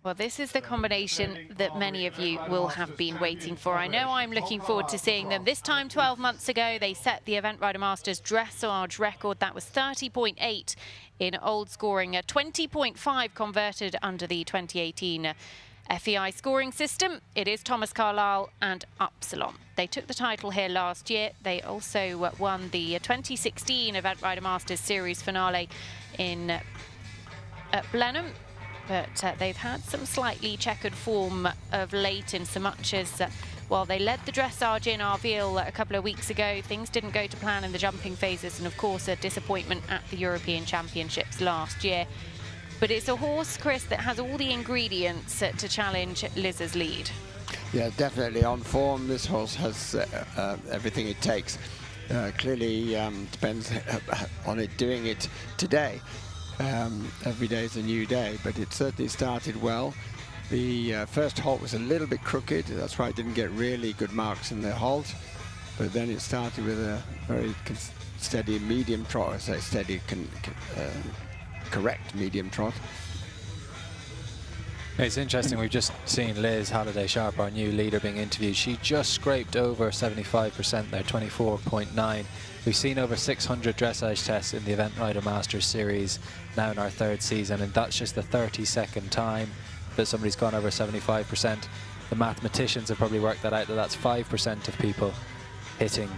Well, this is the combination that many of you will have been waiting for. I know I'm looking forward to seeing them. This time 12 months ago, they set the Event Rider Masters dressage record. That was 30.8 in old scoring, 20.5 converted under the 2018 FEI scoring system. It is Thomas Carlile and Upsilon. They took the title here last year. They also won the 2016 Event Rider Masters Series finale at Blenheim. But they've had some slightly checkered form of late, in so much as while they led the dressage in Arville a couple of weeks ago, things didn't go to plan in the jumping phases, and of course a disappointment at the European Championships last year. But it's a horse, Chris, that has all the ingredients to challenge Liz's lead. Yeah, definitely on form. This horse has everything it takes. Clearly depends on it doing it today. Every day is a new day, but it certainly started well. The first halt was a little bit crooked. That's why it didn't get really good marks in the halt. But then it started with a very steady medium trot, I say steady, correct medium trot. It's interesting, we've just seen Liz Halliday-Sharp, our new leader, being interviewed. She just scraped over 75% there, 24.9. We've seen over 600 dressage tests in the Event Rider Masters series now in our third season, and that's just the 32nd time that somebody's gone over 75%. The mathematicians have probably worked that out, that that's 5% of people hitting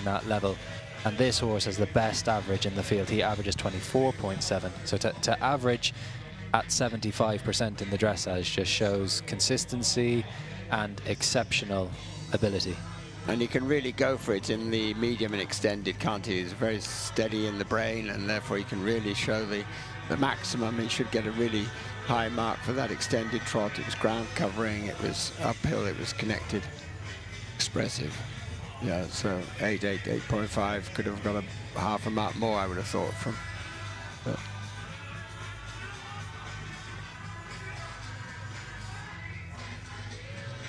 that level. And this horse has the best average in the field. He averages 24.7. So to average at 75% in the dressage just shows consistency and exceptional ability. And he can really go for it in the medium and extended, can't he? He's very steady in the brain, and therefore he can really show the maximum. He should get a really high mark for that extended trot. It was ground covering, it was uphill, it was connected. Expressive. Yeah, so 8.5 could have got a half a mark more, I would have thought, from. But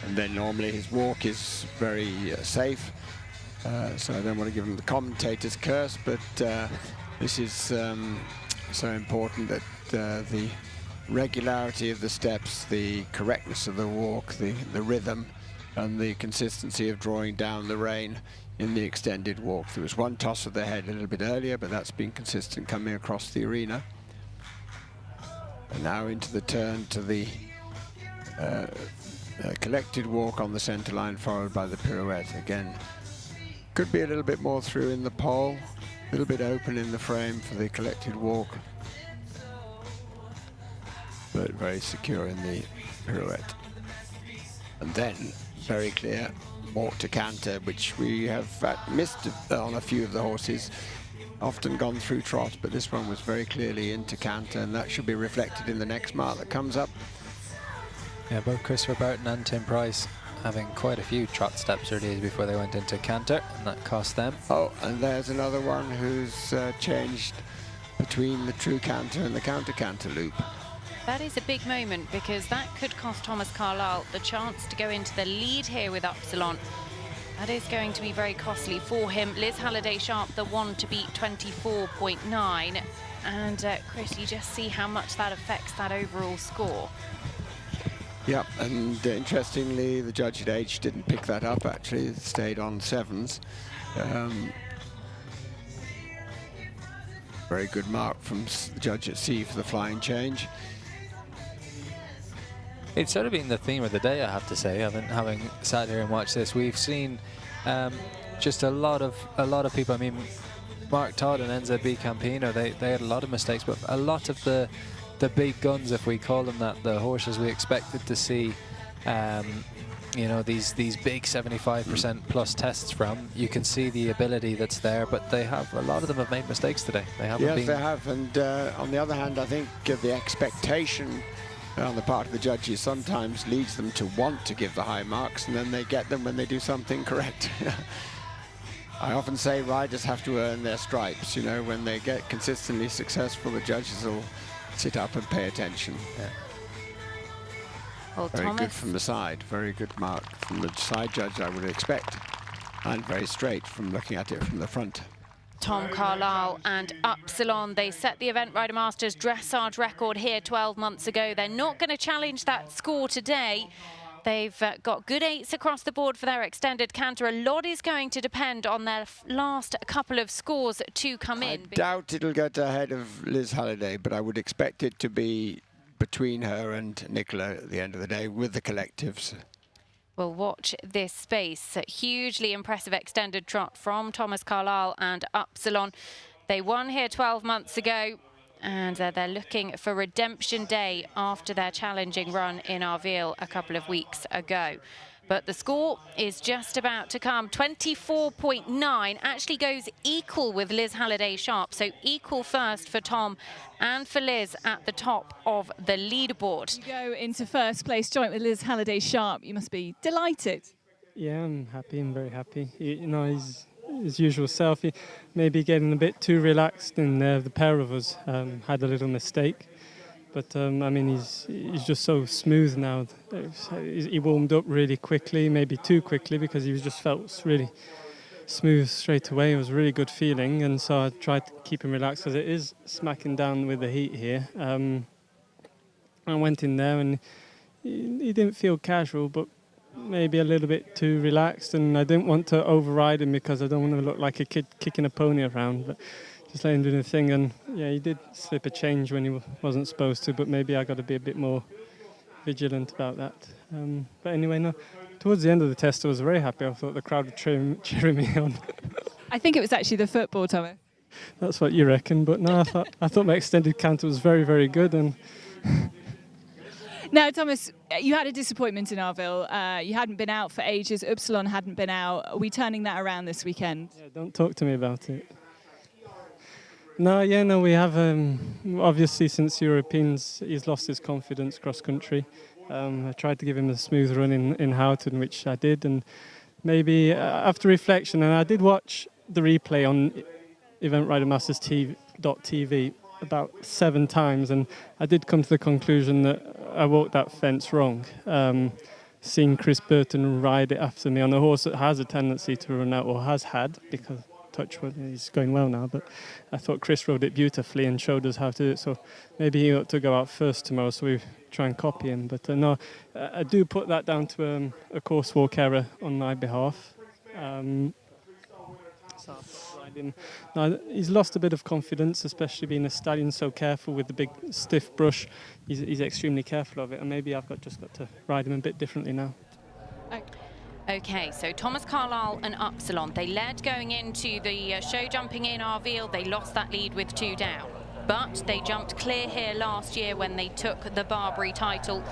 and then normally his walk is very safe, so I don't want to give him the commentator's curse, but this is so important that the regularity of the steps, the correctness of the walk, the rhythm, and the consistency of drawing down the rein in the extended walk. There was one toss of the head a little bit earlier, but that's been consistent coming across the arena. And now into the turn to the collected walk on the centre line, followed by the pirouette. Again, could be a little bit more through in the pole, a little bit open in the frame for the collected walk, but very secure in the pirouette. And then very clear walk to canter, which we have missed on a few of the horses, often gone through trot, but this one was very clearly into canter, and that should be reflected in the next mark that comes up. Yeah, both Christopher Burton and Tim Price having quite a few trot steps early before they went into canter, and that cost them. Oh, and there's another one who's changed between the true canter and the counter canter loop. That is a big moment, because that could cost Thomas Carlile the chance to go into the lead here with Upsilon. That is going to be very costly for him. Liz Halliday-Sharp, the one to beat, 24.9. And Chris, you just see how much that affects that overall score. Yep, and interestingly, the judge at H didn't pick that up, actually. It stayed on sevens. Very good mark from the judge at C for the flying change. It's sort of been the theme of the day, I have to say. Having sat here and watched this, we've seen just a lot of people. I mean, Mark Todd and NZB Campino, they had a lot of mistakes, but a lot of the big guns, if we call them that, the horses we expected to see, you know, these big 75% plus tests from, you can see the ability that's there, but a lot of them have made mistakes today. They haven't been. Yes, they have, and on the other hand, I think the expectation on the part of the judges sometimes leads them to want to give the high marks, and then they get them when they do something correct. I often say riders have to earn their stripes. You know, when they get consistently successful, the judges will sit up and pay attention. Yeah. Well, very Thomas, good from the side, very good mark from the side judge, I would expect, and very straight from looking at it from the front. Tom Carlile and Upsilon. They set the Event Rider Masters dressage record here 12 months ago. They're not going to challenge that score today. They've got good 8s across the board for their extended canter. A lot is going to depend on their last couple of scores to come in. I doubt it'll get ahead of Liz Halliday, but I would expect it to be between her and Nicola at the end of the day with the collectives. We'll watch this space. A hugely impressive extended trot from Thomas Carlile and Upsilon. They won here 12 months ago, and they're looking for Redemption Day after their challenging run in Arville a couple of weeks ago. But the score is just about to come. 24.9 actually goes equal with Liz Halliday Sharp. So equal first for Tom and for Liz at the top of the leaderboard. You go into first place joint with Liz Halliday Sharp. You must be delighted. Yeah, I'm happy. I'm very happy. You know, he's his usual self. He maybe getting a bit too relaxed, and the pair of us had a little mistake. But I mean, he's just so smooth now. He warmed up really quickly, maybe too quickly, because he just felt really smooth straight away. It was a really good feeling, and so I tried to keep him relaxed because it is smacking down with the heat here. I went in there and he didn't feel casual, but maybe a little bit too relaxed, and I didn't want to override him because I don't want to look like a kid kicking a pony around. But just let him do the thing, and yeah, he did slip a change when he wasn't supposed to, but maybe I got to be a bit more vigilant about that. But anyway, no. Towards the end of the test, I was very happy. I thought the crowd were cheering me on. I think it was actually the football, Thomas. That's what you reckon, but no, I thought my extended canter was very, very good. And now, Thomas, you had a disappointment in Arville. You hadn't been out for ages. Upsilon hadn't been out. Are we turning that around this weekend? Yeah, don't talk to me about it. No, we have, obviously since Europeans, he's lost his confidence cross-country. I tried to give him a smooth run in Houghton, which I did, and maybe after reflection, and I did watch the replay on Event Rider Masters TV about 7 times, and I did come to the conclusion that I walked that fence wrong. Seeing Chris Burton ride it after me on a horse that has a tendency to run out, or has had, because touchwood, he's going well now, but I thought Chris rode it beautifully and showed us how to do it, so maybe he ought to go out first tomorrow, so we try and copy him. But no, I do put that down to a course walk error on my behalf. No, he's lost a bit of confidence, especially being a stallion, so careful with the big stiff brush. He's extremely careful of it, and maybe I've just got to ride him a bit differently now. Okay, so Thomas Carlile and Upsilon, they led going into the show jumping in Arville. They lost that lead with 2 down, but they jumped clear here last year when they took the Barbury title,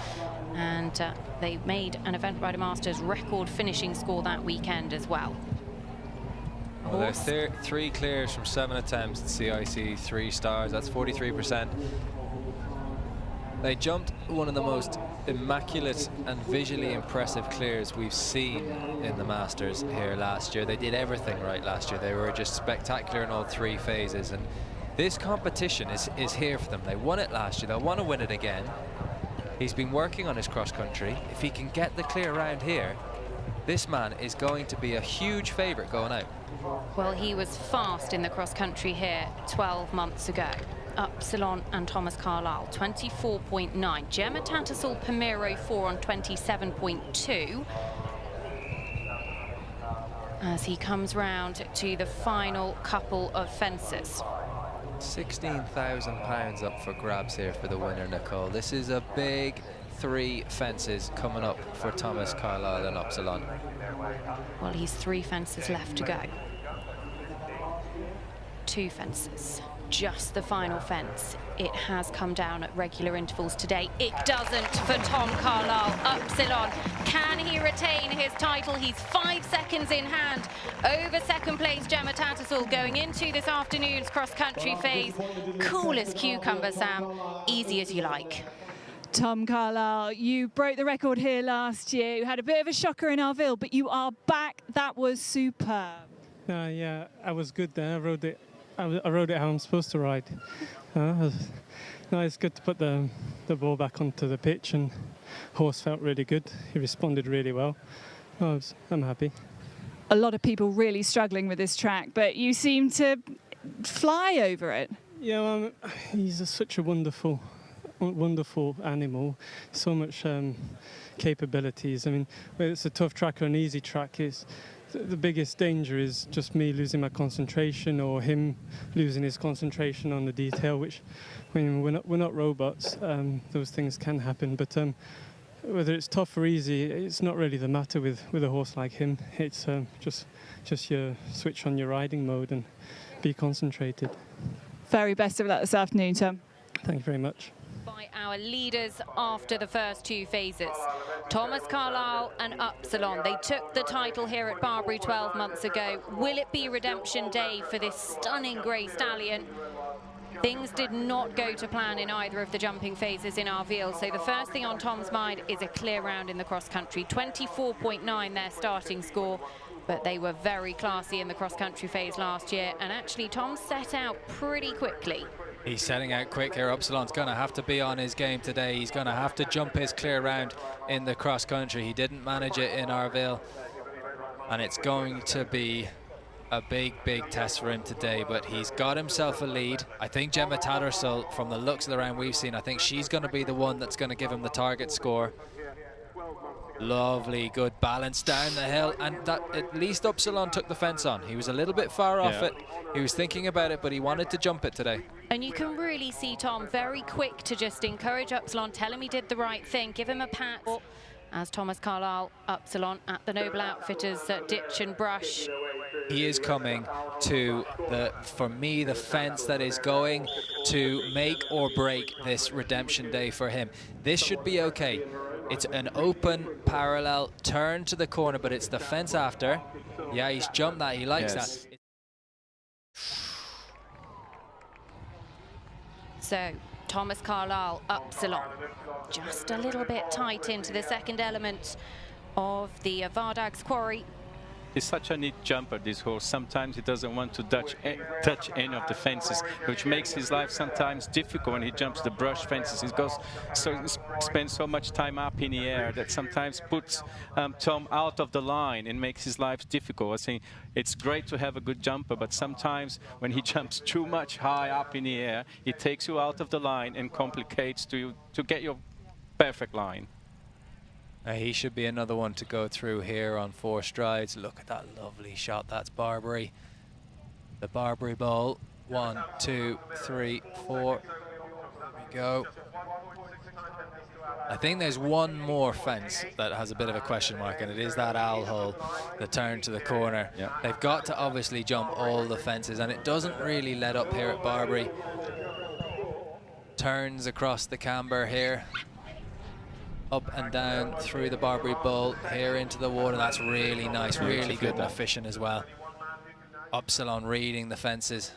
and they made an Event Rider Masters record finishing score that weekend as well. Well, there's 3 clears from 7 attempts at CIC, 3 stars. That's 43%. They jumped one of the most immaculate and visually impressive clears we've seen in the Masters here last year. They did everything right last year. They were just spectacular in all 3 phases, and this competition is here for them. They won it last year. They'll want to win it again. He's been working on his cross country. If he can get the clear around here, this man is going to be a huge favourite going out. Well, he was fast in the cross country here 12 months ago. Upsilon and Thomas Carlile, 24.9. Gemma Tattersall Pomero 4 on 27.2. As he comes round to the final couple of fences. £16,000 up for grabs here for the winner, Nicole. This is a big 3 fences coming up for Thomas Carlile and Upsilon. Well, he's 3 fences left to go. 2 fences. Just the final fence. It has come down at regular intervals today. It doesn't for Tom Carlile. Upsilon, can he retain his title? He's 5 seconds in hand over second place Gemma Tattersall going into this afternoon's cross-country phase. Cool as cucumber, Sam. Easy as you like. Tom Carlile, you broke the record here last year. You had a bit of a shocker in Arville, but you are back. That was superb. Yeah, I was good there. I rode it how I'm supposed to ride. No, it's good to put the ball back onto the pitch, and horse felt really good. He responded really well. I'm happy. a lot of people really struggling with this track, but you seem to fly over it. Yeah, well, he's such a wonderful animal, so much capabilities. I mean, whether it's a tough track or an easy track, the biggest danger is just me losing my concentration or him losing his concentration on the detail, which, I mean, we're not robots. Those things can happen, but whether it's tough or easy, it's not really the matter with a horse like him. It's just your switch on your riding mode and be concentrated. Very best of luck this afternoon, Tom. Thank you very much. By our leaders after the first two phases, Thomas Carlile and Upsilon. They took the title here at Barbury 12 months ago. Will it be redemption day for this stunning grey stallion? Things did not go to plan in either of the jumping phases in Arville, so the first thing on Tom's mind is a clear round in the cross country. 24.9 their starting score, but they were very classy in the cross country phase last year, and actually Tom set out pretty quickly. He's setting out quick here. Upsilon's going to have to be on his game today. He's going to have to jump his clear round in the cross country. He didn't manage it in Arville, and it's going to be a big test for him today, but he's got himself a lead. I think Gemma Tattersall, from the looks of the round we've seen, I think she's going to be the one that's going to give him the target score. Lovely, good balance down the hill, and that at least Upsilon took the fence on. He was a little bit far off it. He was thinking about it, but he wanted to jump it today. And you can really see Tom very quick to just encourage Upsilon, tell him he did the right thing, give him a pat. As Thomas Carlile, Upsilon at the Noble Outfitters Ditch and Brush. He is coming to, for me, the fence that is going to make or break this redemption day for him. This should be okay. It's an open, parallel turn to the corner, but it's the fence after. Yeah, he's jumped that. He likes that. So, Thomas Carlile, Upsilon, just a little bit tight into the second element of the Vardag's Quarry. He's such a neat jumper, this horse. Sometimes he doesn't want to touch any of the fences, which makes his life sometimes difficult when he jumps the brush fences. He spends so much time up in the air that sometimes puts Tom out of the line and makes his life difficult. I think it's great to have a good jumper, but sometimes when he jumps too much high up in the air, it takes you out of the line and complicates to get your perfect line. He should be another one to go through here on 4 strides. Look at that lovely shot. That's Barbury. The Barbury Bowl. 1, 2, 3, 4. There we go. I think there's one more fence that has a bit of a question mark, and it is that owl hole, the turn to the corner. Yeah. They've got to obviously jump all the fences, and it doesn't really let up here at Barbury. Turns across the camber here. Up and down through the Barbury Bowl, here into the water. That's really nice, really good and efficient as well. Upsilon reading the fences.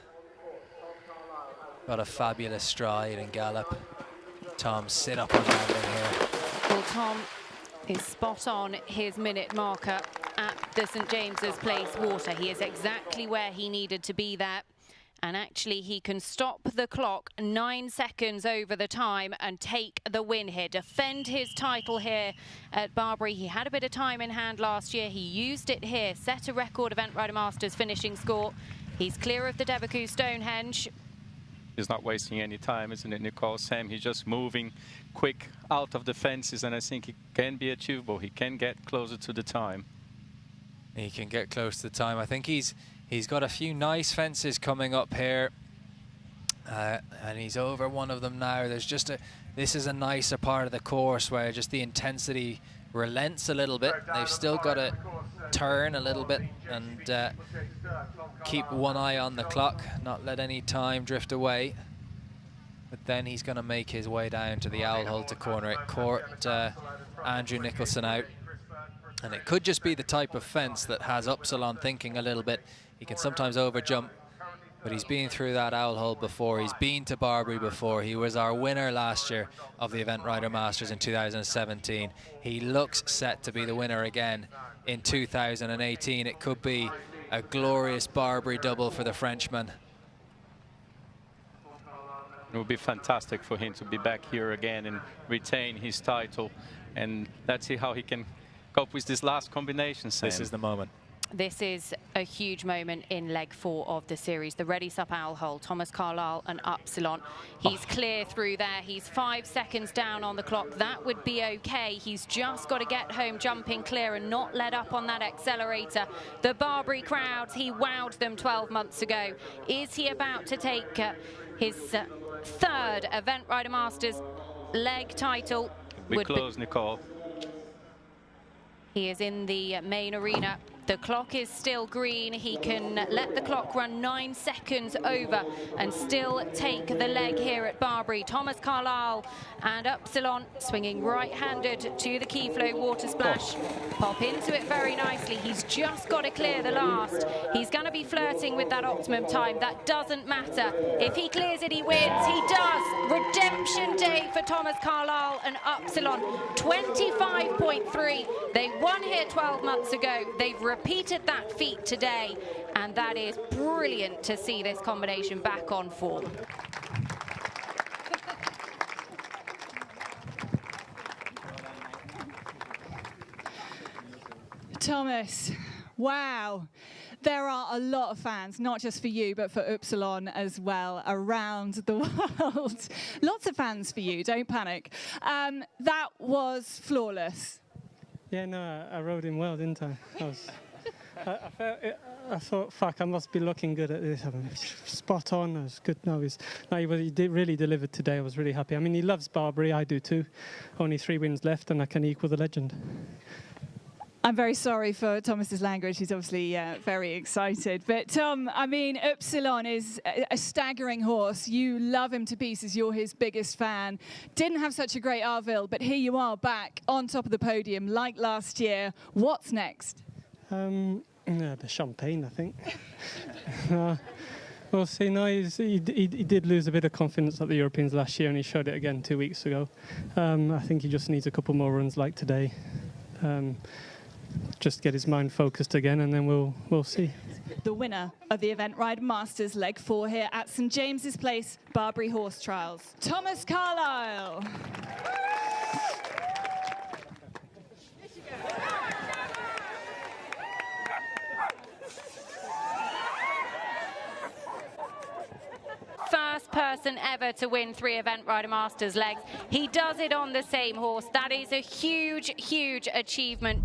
Got a fabulous stride and gallop. Tom, sit up on landing here. Well, Tom is spot on his minute marker at the St James's Place water. He is exactly where he needed to be there. And actually, he can stop the clock 9 seconds over the time and take the win here, defend his title here at Barbury. He had a bit of time in hand last year. He used it here, set a record Event Rider Masters finishing score. He's clear of the Debacu Stonehenge. He's not wasting any time, isn't it, Nicole? Sam, he's just moving quick out of the fences, and I think it can be achievable. He can get closer to the time. He can get close to the time. I think he's got a few nice fences coming up here, and he's over one of them now. There's just this is a nicer part of the course where just the intensity relents a little bit. They've still got to turn a little bit and keep one eye on the clock, not let any time drift away. But then he's going to make his way down to the owl hole to corner it. Caught Andrew Nicholson out. And it could just be the type of fence that has Upsilon thinking a little bit. He can sometimes overjump, but he's been through that owl hole before. He's been to Barbury before. He was our winner last year of the Event Rider Masters in 2017. He looks set to be the winner again in 2018. It could be a glorious Barbury double for the Frenchman. It would be fantastic for him to be back here again and retain his title. And let's see how he can cope with this last combination, Sam. This is the moment. This is a huge moment in leg 4 of the series. The Ready Sup Owl hole, Thomas Carlile and Upsilon. He's clear through there. He's 5 seconds down on the clock. That would be okay. He's just got to get home jumping clear and not let up on that accelerator. The Barbury crowds, he wowed them 12 months ago. Is he about to take his third Event Rider Masters leg title? Be close, Nicole. He is in the main arena. The clock is still green. He can let the clock run 9 seconds over and still take the leg here at Barbury. Thomas Carlile and Upsilon swinging right-handed to the key flow water splash. Pop into it very nicely. He's just got to clear the last. He's going to be flirting with that optimum time. That doesn't matter. If he clears it, he wins. He does. Redemption day for Thomas Carlile and Upsilon. 25.3. They won here 12 months ago. They've repeated that feat today, and that is brilliant to see this combination back on form. Thomas, wow. There are a lot of fans, not just for you, but for Upsilon as well, around the world. Lots of fans for you, don't panic. That was flawless. Yeah, no, I rode him well, didn't I? I thought, fuck, I must be looking good at this. Spot on, I was good. No, he really delivered today. I was really happy. I mean, he loves Barbury, I do too. Only 3 wins left and I can equal the legend. I'm very sorry for Thomas's language. He's obviously very excited. But Tom, I mean, Upsilon is a staggering horse. You love him to pieces. You're his biggest fan. Didn't have such a great Arville, but here you are back on top of the podium like last year. What's next? The champagne, I think. We'll see. No, he did lose a bit of confidence at the Europeans last year, and he showed it again 2 weeks ago. I think he just needs a couple more runs like today. Just get his mind focused again, and then we'll see. The winner of the Event Rider Masters Leg 4 here at St James's Place, Barbury Horse Trials, Thomas Carlile. First person ever to win 3 Event Rider Masters legs. He does it on the same horse. That is a huge, huge achievement.